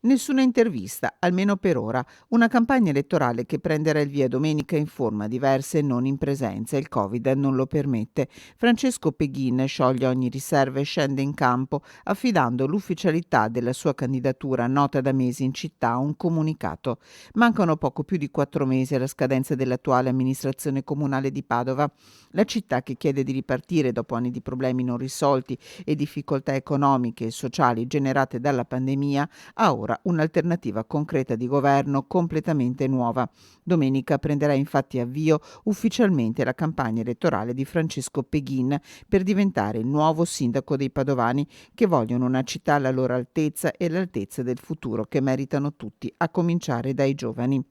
Nessuna intervista, almeno per ora. Una campagna elettorale che prenderà il via domenica in forma diversa e non in presenza. Il Covid non lo permette. Francesco Peghin scioglie ogni riserva e scende in campo, affidando l'ufficialità della sua candidatura, nota da mesi in città, a un comunicato. Mancano poco più di 4 mesi alla scadenza dell'attuale amministrazione comunale di Padova. La città, che chiede di ripartire dopo anni di problemi non risolti e difficoltà economiche e sociali generate dalla pandemia, ha ora un'alternativa concreta di governo completamente nuova. Domenica prenderà infatti avvio ufficialmente la campagna elettorale di Francesco Peghin per diventare il nuovo sindaco dei padovani, che vogliono una città alla loro altezza e all'altezza del futuro che meritano tutti, a cominciare dai giovani.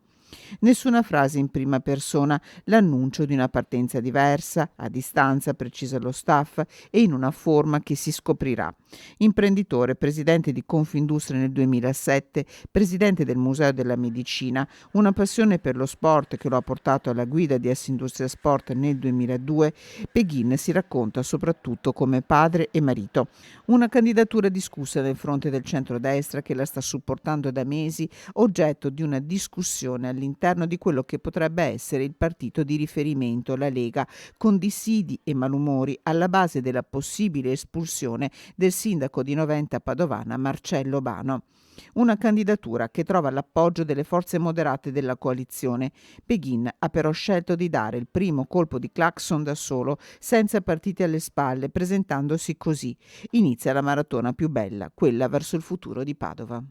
Nessuna frase in prima persona, l'annuncio di una partenza diversa, a distanza, precisa lo staff, e in una forma che si scoprirà. Imprenditore, presidente di Confindustria nel 2007, presidente del Museo della Medicina, una passione per lo sport che lo ha portato alla guida di Assindustria Sport nel 2002, Peghin si racconta soprattutto come padre e marito. Una candidatura discussa nel fronte del centrodestra, che la sta supportando da mesi, oggetto di una discussione all'interno di quello che potrebbe essere il partito di riferimento, la Lega, con dissidi e malumori alla base della possibile espulsione del sindaco di Noventa Padovana Marcello Bano. Una candidatura che trova l'appoggio delle forze moderate della coalizione. Peghin ha però scelto di dare il primo colpo di clacson da solo, senza partiti alle spalle, presentandosi così. Inizia la maratona più bella, quella verso il futuro di Padova.